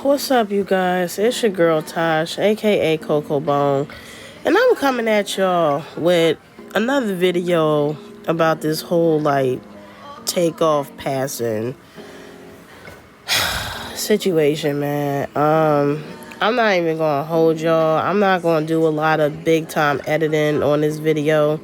What's up, you guys? It's your girl Tosh, aka Coco Bone, and I'm coming at y'all with another video about this whole Takeoff passing situation, man. I'm not even gonna hold y'all. I'm not gonna do a lot of big time editing on this video.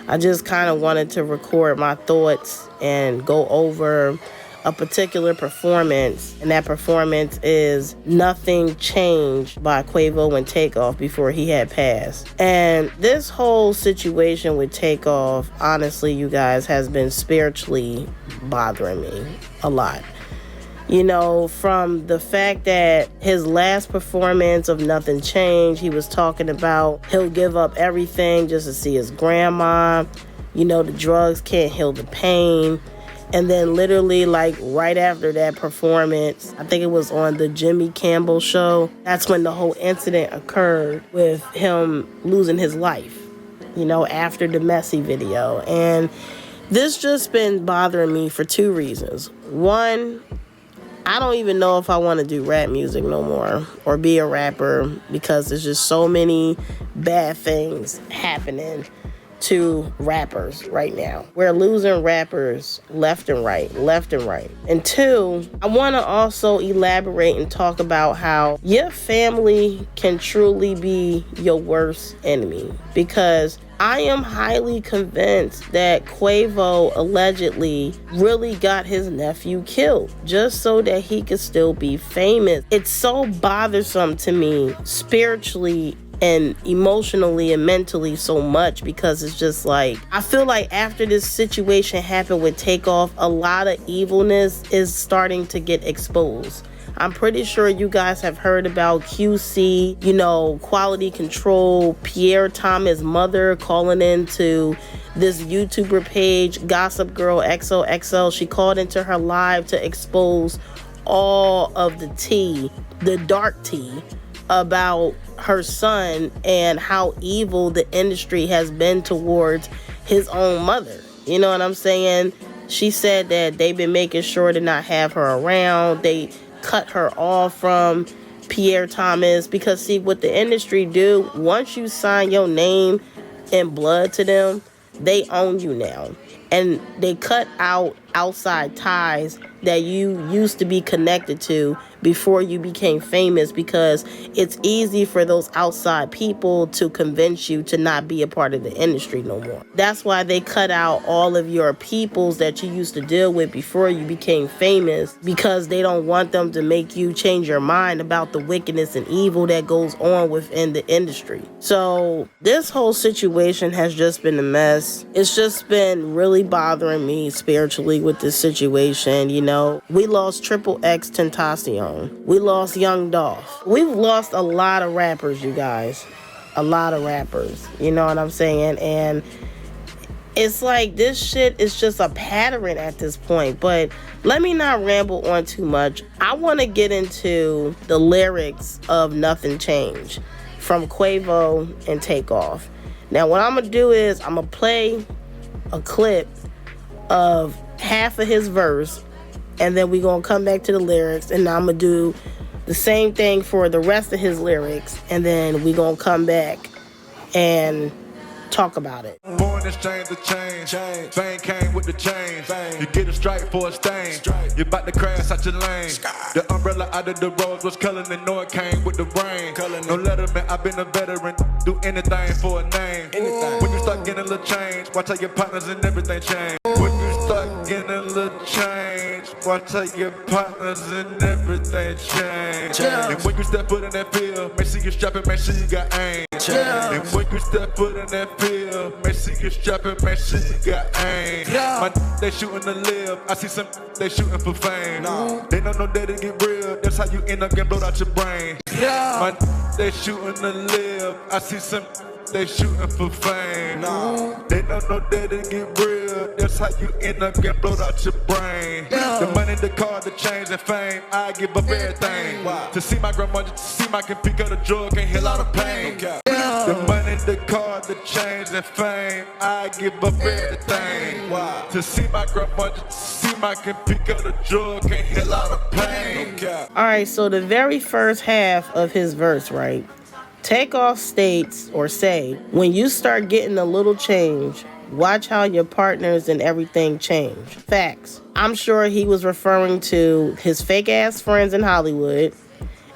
I just kind of wanted to record my thoughts and go over a particular performance, and that performance is Nothing Changed by Quavo and Takeoff before he had passed. And this whole situation with Takeoff, honestly, you guys, has been spiritually bothering me a lot. You know, from the fact that his last performance of Nothing Changed, he was talking about he'll give up everything just to see his grandma. You know, the drugs can't heal the pain. And then literally right after that performance, I think it was on the Jimmy Campbell show, that's when the whole incident occurred with him losing his life, you know, after the Messy video. And this just been bothering me for two reasons. One, I don't even know if I want to do rap music no more or be a rapper because there's just so many bad things happening to rappers right now. We're losing rappers left and right. And two, I want to also elaborate and talk about how your family can truly be your worst enemy, because I am highly convinced that Quavo allegedly really got his nephew killed just so that he could still be famous. It's so bothersome to me spiritually and emotionally and mentally so much, because it's just I feel like after this situation happened with Takeoff, a lot of evilness is starting to get exposed. I'm pretty sure you guys have heard about QC, you know, quality control, Pierre Thomas' mother calling into this YouTuber page, Gossip Girl XOXO. She called into her live to expose all of the tea, the dark tea, about her son and how evil the industry has been towards his own mother. You know what I'm saying? She said that they've been making sure to not have her around. They cut her off from Pierre Thomas because, see, what the industry do, once you sign your name and blood to them, they own you now. And they cut out outside ties that you used to be connected to before you became famous, because it's easy for those outside people to convince you to not be a part of the industry no more. That's why they cut out all of your peoples that you used to deal with before you became famous, because they don't want them to make you change your mind about the wickedness and evil that goes on within the industry. So this whole situation has just been a mess. It's just been really bothering me spiritually with this situation. You know, we lost Triple X Tentacion. We lost Young Dolph. We've lost a lot of rappers, you guys. A lot of rappers. You know what I'm saying? And it's this shit is just a pattern at this point. But let me not ramble on too much. I want to get into the lyrics of Nothing Changed from Quavo and Takeoff. Now, what I'm going to do is I'm going to play a clip of half of his verse, and then we're going to come back to the lyrics, and I'm going to do the same thing for the rest of his lyrics, and then we're going to come back and talk about it. Born exchange the change. Fame came with the change. You get a stripe for a stain. You about to crash out your lane. The umbrella out of the rose was colored and know it came with the rain. No letterman, I've been a veteran. Do anything for a name. When you start getting a little change, watch how your partners and everything change. When you start getting a little change, watch how your partners and everything change. And when you step foot in that field, make sure you strap it, make sure you got aim. And when you step foot in that field, make sure you strap it, make sure you got aim. My they shooting to live, I see some they shooting for fame. They don't know that it get real, that's how you end up getting blown out your brain. My they shooting to live, I see some they shooting for fame. They don't know that it get real, that's how you end up getting blown out your brain. The money, the car, the change, and fame, I give up everything. To see my grandmother, to see my can pick up the drug, can't heal all the pain. The money, the car, the chains and fame. I give up everything. Why? To see my grandma, to see my can pick up the drug, can't heal out of pain. Okay. Alright, so the very first half of his verse, right? Takeoff states or say, when you start getting a little change, watch how your partners and everything change. Facts. I'm sure he was referring to his fake ass friends in Hollywood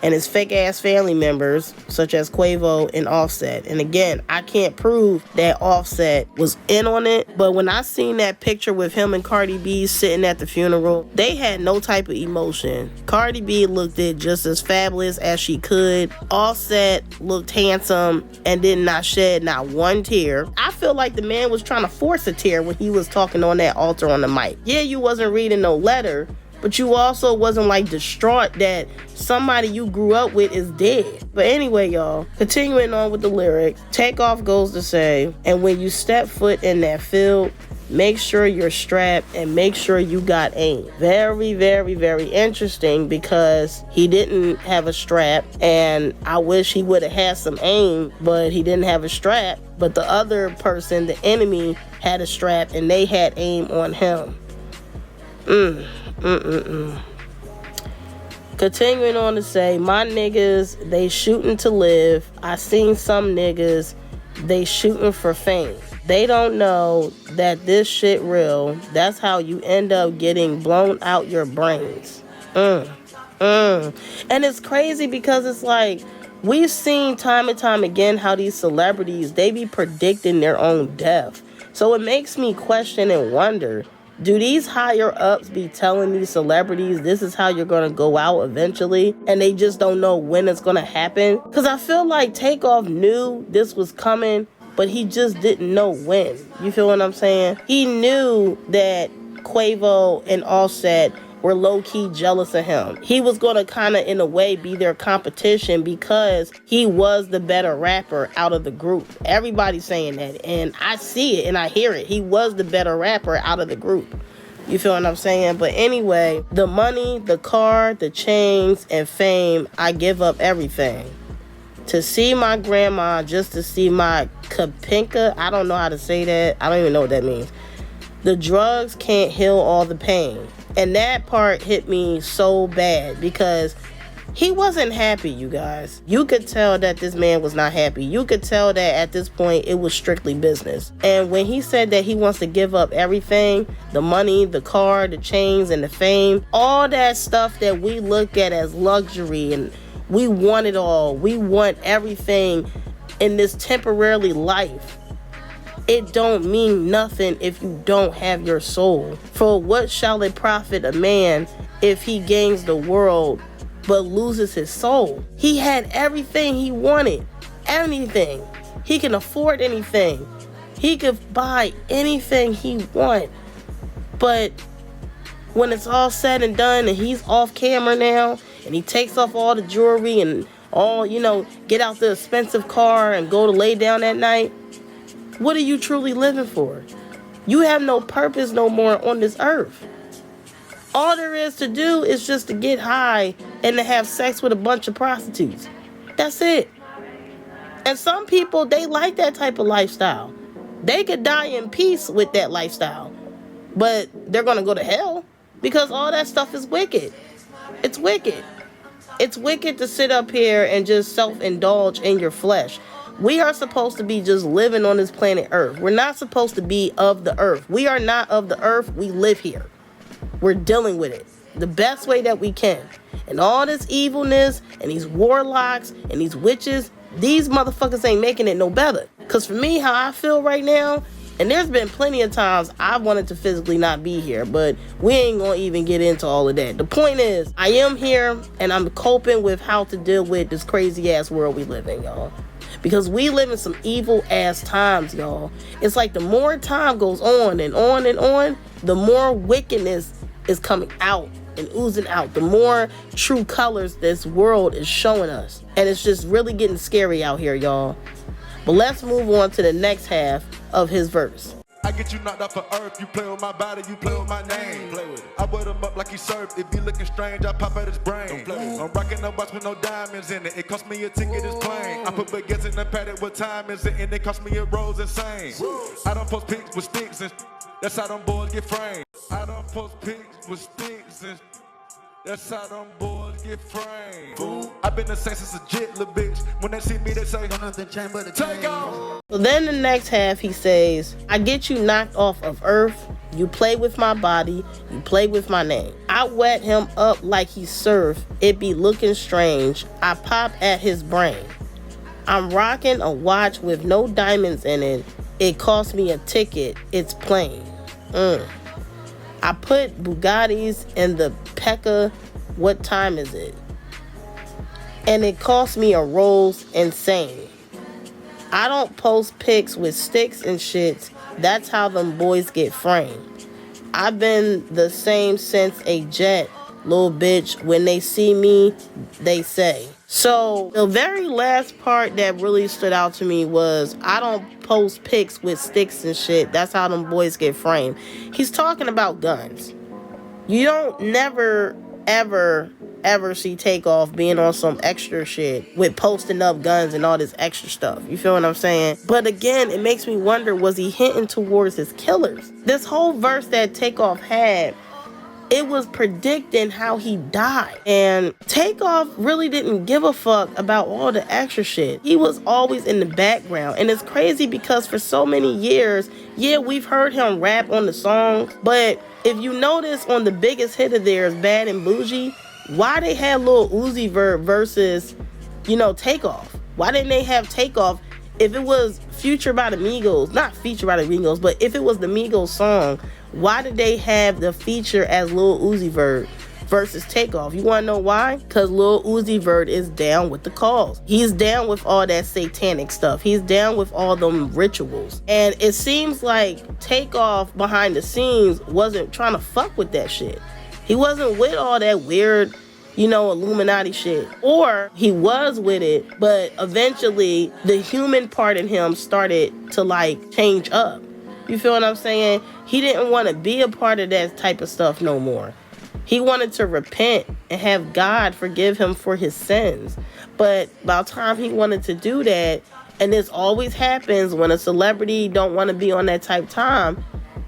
and his fake ass family members such as Quavo and Offset. And again, I can't prove that Offset was in on it, but when I seen that picture with him and Cardi B sitting at the funeral, they had no type of emotion. Cardi B looked it just as fabulous as she could. Offset looked handsome and did not shed not one tear. I feel like the man was trying to force a tear when he was talking on that altar on the mic. Yeah, you wasn't reading no letter, but you also wasn't like distraught that somebody you grew up with is dead. But anyway, y'all, continuing on with the lyrics, Takeoff goes to say, and when you step foot in that field, make sure you're strapped and make sure you got aim. Very, very, very interesting because he didn't have a strap, and I wish he would have had some aim, but he didn't have a strap. But the other person, the enemy, had a strap and they had aim on him. Continuing on to say, my niggas, they shooting to live. I seen some niggas, they shooting for fame. They don't know that this shit real. That's how you end up getting blown out your brains. And it's crazy because it's like, we've seen time and time again how these celebrities, they be predicting their own death. So it makes me question and wonder, do these higher ups be telling these celebrities this is how you're going to go out eventually, and they just don't know when it's going to happen? Because I feel like Takeoff knew this was coming, but he just didn't know when. You feel what I'm saying? He knew that Quavo and Offset were low-key jealous of him. He was going to kind of, in a way, be their competition because he was the better rapper out of the group. Everybody's saying that, and I see it and I hear it. He was the better rapper out of the group. You feel what I'm saying? But anyway, the money, the car, the chains, and fame, I give up everything. To see my grandma, just to see my kapinka, I don't know how to say that. I don't even know what that means. The drugs can't heal all the pain. And that part hit me so bad because he wasn't happy, you guys. You could tell that this man was not happy. You could tell that at this point it was strictly business. And when he said that he wants to give up everything, the money, the car, the chains, and the fame, all that stuff that we look at as luxury, and we want it all. We want everything in this temporary life. It don't mean nothing if you don't have your soul. For what shall it profit a man if he gains the world but loses his soul? He had everything he wanted. Anything. He can afford anything. He could buy anything he want. But when it's all said and done and he's off camera now and he takes off all the jewelry and all, get out the expensive car and go to lay down at night, what are you truly living for? You have no purpose no more on this earth. All there is to do is just to get high and to have sex with a bunch of prostitutes. That's it. And some people, they like that type of lifestyle. They could die in peace with that lifestyle. But they're going to go to hell because all that stuff is wicked. It's wicked. It's wicked to sit up here and just self-indulge in your flesh. We are supposed to be just living on this planet Earth. We're not supposed to be of the earth. We are not of the earth. We live here. We're dealing with it the best way that we can. And all this evilness and these warlocks and these witches, these motherfuckers ain't making it no better. Because for me, how I feel right now, and there's been plenty of times I wanted to physically not be here, but we ain't going to even get into all of that. The point is, I am here and I'm coping with how to deal with this crazy ass world we live in, y'all. Because we live in some evil ass times, y'all. It's like the more time goes on and on and on, the more wickedness is coming out and oozing out. The more true colors this world is showing us. And it's just really getting scary out here, y'all. But let's move on to the next half of his verse. I I get you knocked off of earth. You play with my body, you play with my name. Play with it. I wet him up like he surfed. If he looking strange, I pop at his brain. I'm rocking a watch with no diamonds in it. It cost me a ticket, it's plain. I put baguettes in the paddock with time is it, and it cost me a rose insane. I don't post pics with sticks and that's how them boys get framed. I don't post pics with sticks and that's how them boys get framed. I've been the same since a jit, little bitch. When they see me, they say, nothing change but the take off. So then the next half, he says, I get you knocked off of earth. You play with my body. You play with my name. I wet him up like he surfed. It be looking strange. I pop at his brain. I'm rocking a watch with no diamonds in it. It cost me a ticket. It's plain. I put Bugattis in the Pekka. What time is it? And it cost me a Rolls insane. I don't post pics with sticks and shits. That's how them boys get framed. I've been the same since a jet, little bitch. When they see me, they say. So the very last part that really stood out to me was, I don't post pics with sticks and shit. That's how them boys get framed. He's talking about guns. You don't never, ever see Takeoff being on some extra shit with posting up guns and all this extra stuff. You feel what I'm saying? But again, it makes me wonder, was he hinting towards his killers? This whole verse that Takeoff had, it was predicting how he died. And Takeoff really didn't give a fuck about all the extra shit. He was always in the background. And it's crazy because for so many years, yeah, we've heard him rap on the songs. But if you notice on the biggest hit of theirs, Bad and Bougie, why they had Lil Uzi Vert versus, Takeoff? Why didn't they have Takeoff? If it was Future by the Migos, not Feature by the Migos, but if it was the Migos song, why did they have the feature as Lil Uzi Vert versus Takeoff? You want to know why? Because Lil Uzi Vert is down with the cause. He's down with all that satanic stuff. He's down with all them rituals. And it seems like Takeoff behind the scenes wasn't trying to fuck with that shit. He wasn't with all that weird, Illuminati shit. Or he was with it, but eventually the human part in him started to change up. You feel what I'm saying? He didn't want to be a part of that type of stuff no more. He wanted to repent and have God forgive him for his sins. But by the time he wanted to do that, and this always happens when a celebrity don't want to be on that type of time,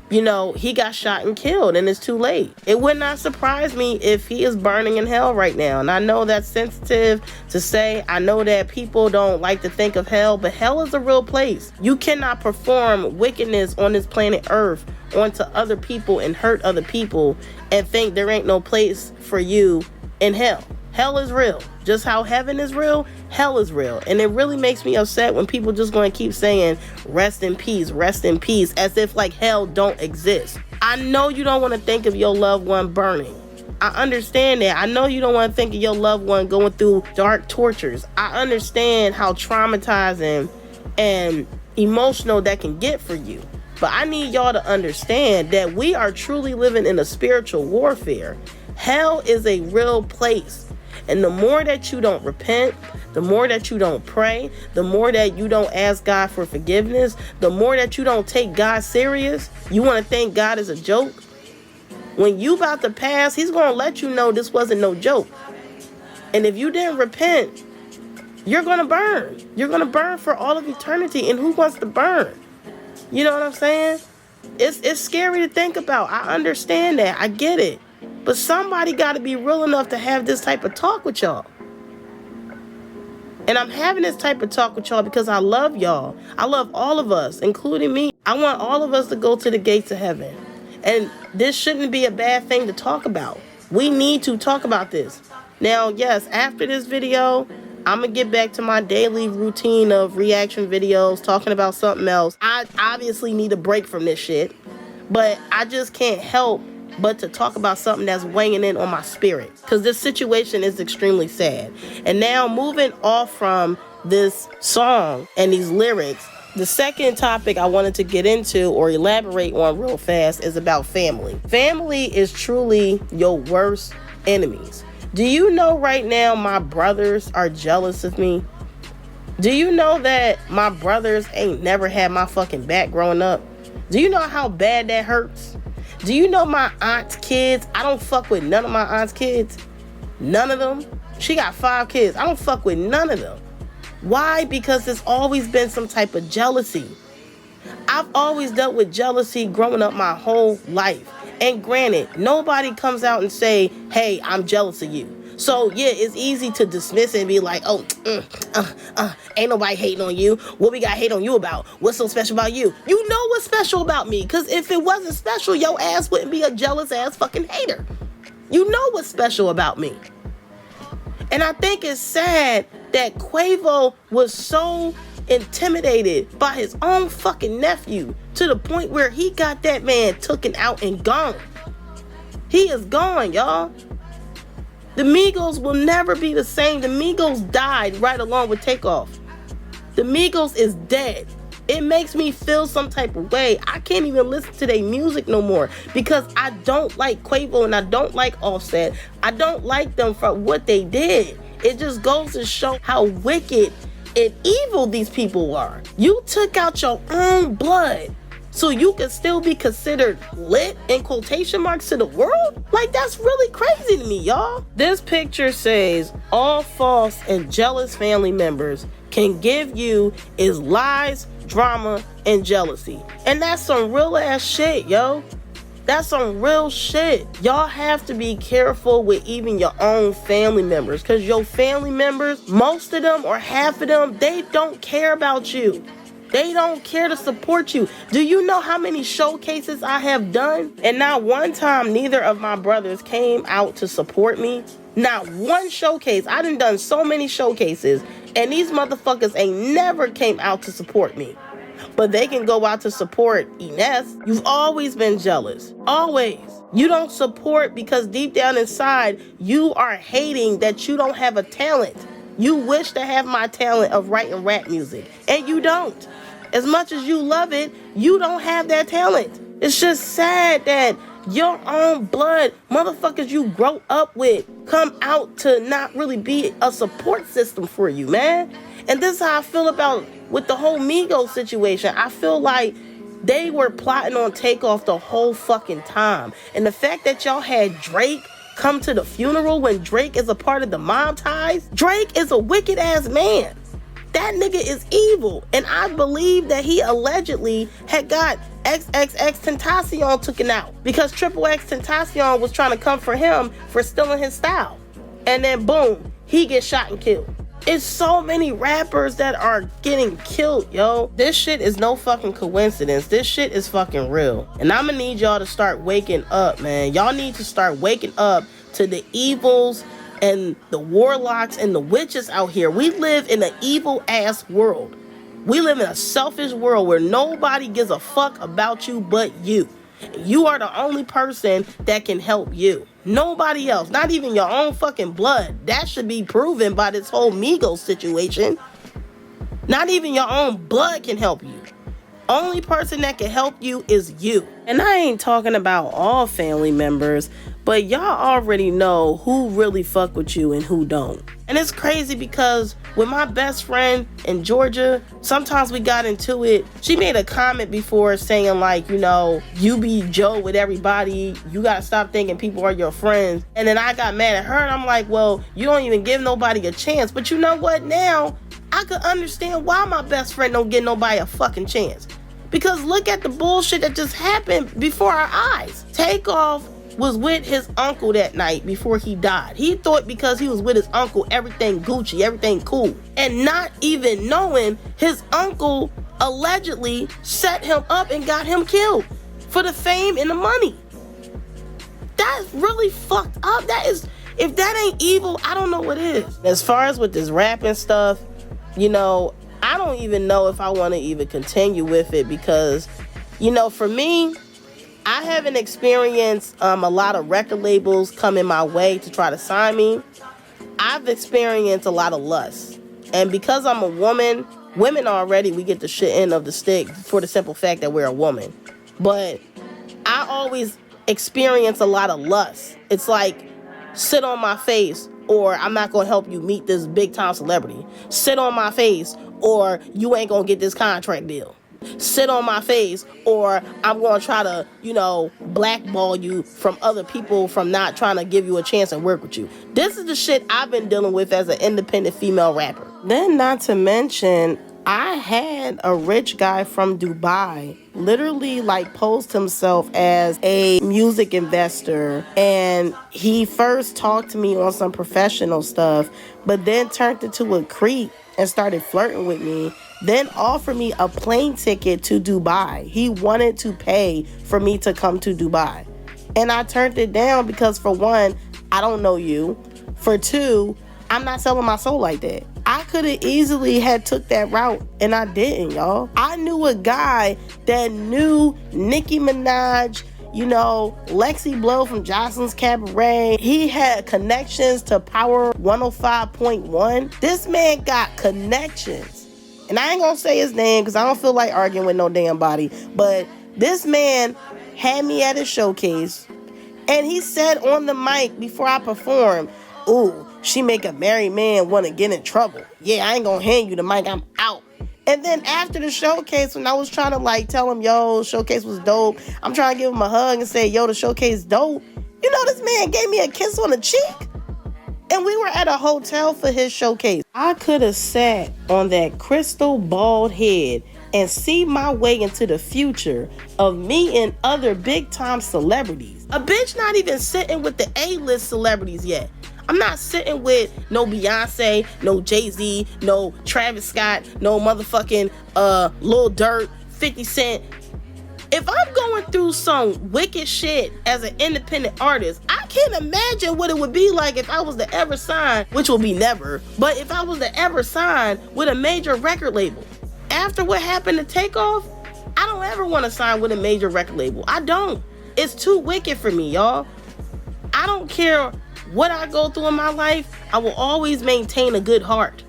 he got shot and killed and it's too late. It would not surprise me if he is burning in hell right now. And I know that's sensitive to say. I know that people don't like to think of hell, but hell is a real place. You cannot perform wickedness on this planet Earth onto other people and hurt other people and think there ain't no place for you in hell. Hell is real. Just how heaven is real, hell is real. And it really makes me upset when people just going to keep saying, rest in peace, as if hell don't exist. I know you don't want to think of your loved one burning. I understand that. I know you don't want to think of your loved one going through dark tortures. I understand how traumatizing and emotional that can get for you. But I need y'all to understand that we are truly living in a spiritual warfare. Hell is a real place. And the more that you don't repent, the more that you don't pray, the more that you don't ask God for forgiveness, the more that you don't take God serious, you want to think God is a joke. When you about to pass, he's going to let you know this wasn't no joke. And if you didn't repent, you're going to burn. You're going to burn for all of eternity. And who wants to burn? You know what I'm saying? It's scary to think about. I understand that. I get it. But somebody got to be real enough to have this type of talk with y'all. And I'm having this type of talk with y'all because I love y'all. I love all of us, including me. I want all of us to go to the gates of heaven. And this shouldn't be a bad thing to talk about. We need to talk about this. Now, yes, after this video, I'm going to get back to my daily routine of reaction videos, talking about something else. I obviously need a break from this shit. But I just can't help but to talk about something that's weighing in on my spirit, because this situation is extremely sad. And now moving off from this song and these lyrics, the second topic I wanted to get into or elaborate on real fast is about family. Family is truly your worst enemies. Do you know right now my brothers are jealous of me? Do you know that my brothers ain't never had my fucking back growing up? Do you know how bad that hurts? Do you know my aunt's kids? I don't fuck with none of my aunt's kids. None of them. She got 5 kids. I don't fuck with none of them. Why? Because there's always been some type of jealousy. I've always dealt with jealousy growing up my whole life. And granted, nobody comes out and say, hey, I'm jealous of you. So yeah, it's easy to dismiss it and be like, oh, ain't nobody hating on you. What we got hate on you about? What's so special about you? You know what's special about me, because if it wasn't special, your ass wouldn't be a jealous ass fucking hater. You know what's special about me. And I think it's sad that Quavo was so intimidated by his own fucking nephew to the point where he got that man taken out and gone. He is gone, y'all. The Migos will never be the same. The Migos died right along with Takeoff. The Migos is dead. It makes me feel some type of way. I can't even listen to their music no more because I don't like Quavo and I don't like Offset. I don't like them for what they did. It just goes to show how wicked and evil these people are. You took out your own blood so you can still be considered lit in quotation marks to the world? Like, that's really crazy to me, y'all. This picture says all false and jealous family members can give you is lies, drama, and jealousy. And that's some real ass shit, yo. That's some real shit. Y'all have to be careful with even your own family members, because your family members, most of them or half of them, they don't care about you. They don't care to support you. Do you know how many showcases I have done? And not one time neither of my brothers came out to support me. Not one showcase. I done so many showcases, and these motherfuckers ain't never came out to support me. But they can go out to support Ines. You've always been jealous. Always. You don't support because deep down inside, you are hating that you don't have a talent. You wish to have my talent of writing rap music, and you don't. As much as you love it, you don't have that talent. It's just sad that your own blood, motherfuckers you grow up with, come out to not really be a support system for you, man. And this is how I feel about with the whole Migos situation. I feel like they were plotting on Takeoff the whole fucking time. And the fact that y'all had Drake come to the funeral when Drake is a part of the mob ties, Drake is a wicked ass man. That nigga is evil. And I believe that he allegedly had got XXXTentacion taken out because XXXTentacion was trying to come for him for stealing his style. And then boom, he gets shot and killed. It's so many rappers that are getting killed, yo. This shit is no fucking coincidence. This shit is fucking real. And I'm gonna need y'all to start waking up, man. Y'all need to start waking up to the evils and the warlocks and the witches out here. We live in an evil ass world. We live in a selfish world where nobody gives a fuck about you but you. You are the only person that can help you. Nobody else, not even your own fucking blood. That should be proven by this whole Migos situation. Not even your own blood can help you. Only person that can help you is you. And I ain't talking about all family members, but y'all already know who really fuck with you and who don't. And it's crazy because with my best friend in Georgia, sometimes we got into it. She made a comment before saying like, you know, you be Joe with everybody. You gotta stop thinking people are your friends. And then I got mad at her and I'm like, well, you don't even give nobody a chance. But you know what? Now I could understand why my best friend don't give nobody a fucking chance. Because look at the bullshit that just happened before our eyes. Takeoff was with his uncle that night before he died. He thought because he was with his uncle, everything Gucci, everything cool. And not even knowing his uncle allegedly set him up and got him killed for the fame and the money. That's really fucked up. That is, if that ain't evil, I don't know what is. As far as with this rapping stuff, you know, I don't even know if I want to even continue with it because, you know, for me, I haven't experienced a lot of record labels coming my way to try to sign me. I've experienced a lot of lust. And because I'm a woman, women already, we get the shit end of the stick for the simple fact that we're a woman. But I always experience a lot of lust. It's like, sit on my face, or I'm not going to help you meet this big time celebrity. Sit on my face, or you ain't going to get this contract deal. sit on my face, or I'm going to try to, blackball you from other people from not trying to give you a chance and work with you. This is the shit I've been dealing with as an independent female rapper. Then, not to mention, I had a rich guy from Dubai literally pose himself as a music investor, and he first talked to me on some professional stuff, but then turned into a creep and started flirting with me, then offered me a plane ticket to Dubai. He wanted to pay for me to come to Dubai. And I turned it down because, for one, I don't know you. For two, I'm not selling my soul like that. I could have easily had took that route, and I didn't, y'all. I knew a guy that knew Nicki Minaj, Lexi Blow from Jocelyn's Cabaret. He had connections to Power 105.1. This man got connections. And I ain't gonna say his name because I don't feel like arguing with no damn body. But this man had me at his showcase, and he said on the mic before I performed, "Ooh, she make a married man want to get in trouble. Yeah, I ain't gonna hand you the mic, I'm out." And then after the showcase, when I was trying to tell him, yo, showcase was dope, I'm trying to give him a hug and say, yo, the showcase dope. This man gave me a kiss on the cheek. And we were at a hotel for his showcase. I could have sat on that crystal bald head and see my way into the future of me and other big time celebrities. A bitch not even sitting with the A-list celebrities yet. I'm not sitting with no Beyonce, no Jay-Z, no Travis Scott, no motherfucking Lil Durk, 50 Cent. If I'm going through some wicked shit as an independent artist, I can't imagine what it would be like if I was to ever sign, which will be never, but if I was to ever sign with a major record label. After what happened to Takeoff, I don't ever want to sign with a major record label. I don't. It's too wicked for me, y'all. I don't care what I go through in my life, I will always maintain a good heart.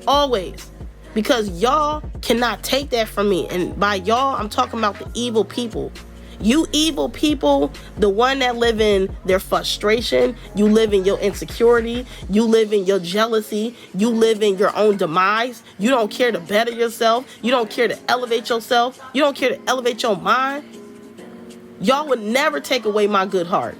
Always. Because y'all cannot take that from me. And by y'all, I'm talking about the evil people. You evil people, the one that live in their frustration, you live in your insecurity, you live in your jealousy, you live in your own demise. You don't care to better yourself. You don't care to elevate yourself. You don't care to elevate your mind. Y'all would never take away my good heart.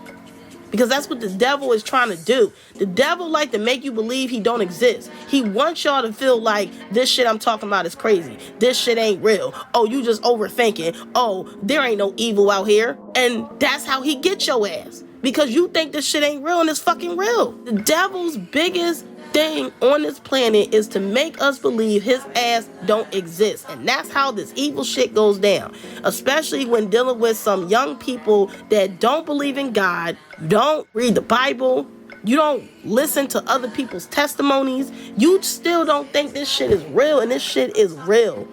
Because that's what the devil is trying to do. The devil like to make you believe he don't exist. He wants y'all to feel like this shit I'm talking about is crazy. This shit ain't real. Oh, you just overthinking. Oh, there ain't no evil out here. And that's how he gets your ass. Because you think this shit ain't real and it's fucking real. The devil's biggest thing on this planet is to make us believe his ass don't exist. And that's how this evil shit goes down. Especially when dealing with some young people that don't believe in God, don't read the Bible, you don't listen to other people's testimonies, you still don't think this shit is real, and this shit is real.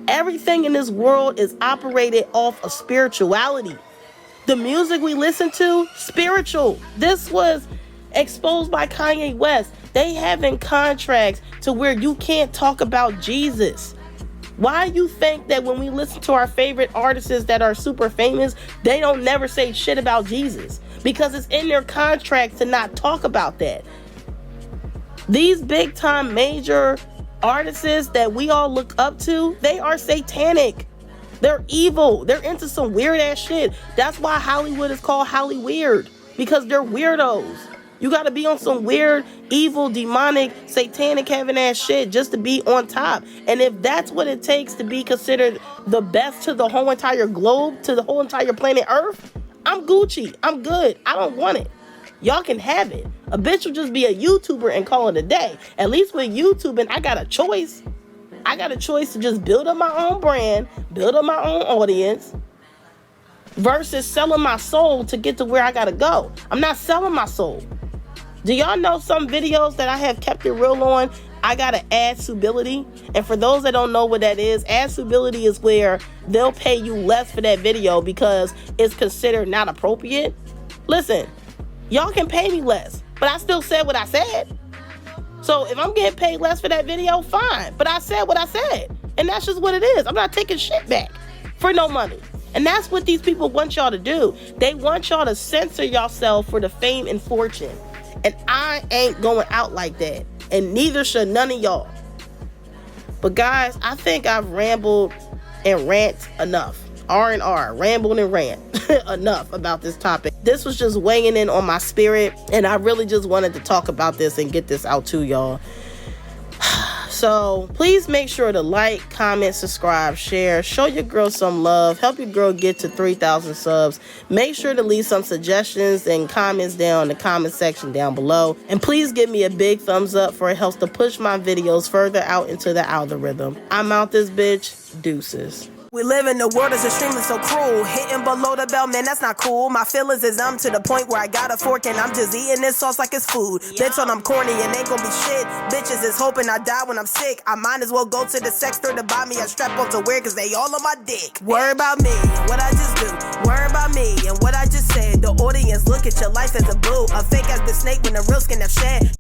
Everything in this world is operated off of spirituality. The music we listen to, spiritual. This was exposed by Kanye West. They having contracts to where you can't talk about Jesus. Why you think that when we listen to our favorite artists that are super famous, they don't never say shit about Jesus? Because it's in their contracts to not talk about that. These big time major artists that we all look up to, they are satanic. They're evil. They're into some weird ass shit. That's why Hollywood is called Hollyweird. Because they're weirdos. You gotta be on some weird, evil, demonic, satanic having ass shit just to be on top. And if that's what it takes to be considered the best to the whole entire globe, to the whole entire planet Earth, I'm Gucci. I'm good. I don't want it. Y'all can have it. A bitch will just be a YouTuber and call it a day. At least with YouTubing, I got a choice. I got a choice to just build up my own brand, build up my own audience, versus selling my soul to get to where I gotta go. I'm not selling my soul. Do y'all know some videos that I have kept it real on? I got an ad suitability. And for those that don't know what that is, ad suitability is where they'll pay you less for that video because it's considered not appropriate. Listen, y'all can pay me less, but I still said what I said. So if I'm getting paid less for that video, fine. But I said what I said. And that's just what it is. I'm not taking shit back for no money. And that's what these people want y'all to do. They want y'all to censor yourself for the fame and fortune. And I ain't going out like that. And neither should none of y'all. But guys, I think I've rambled and rant enough. R&R, ramble and rant enough about this topic. This was just weighing in on my spirit, and I really just wanted to talk about this and get this out to y'all. So please make sure to like, comment, subscribe, share, show your girl some love, help your girl get to 3,000 subs. Make sure to leave some suggestions and comments down in the comment section down below. And please give me a big thumbs up, for it helps to push my videos further out into the algorithm. I'm out this bitch. Deuces. We live in a world that's extremely so cruel. Hitting below the belt, man, that's not cool. My feelings is numb to the point where I got a fork and I'm just eating this sauce like it's food. Bitch, when I'm corny and ain't gonna be shit. Bitches is hoping I die when I'm sick. I might as well go to the sex store to buy me a strap on to wear, cause they all on my dick. Worry about me and what I just do. Worry about me and what I just said. The audience look at your life as a boo. A fake ass bitch snake when the real skin have shed.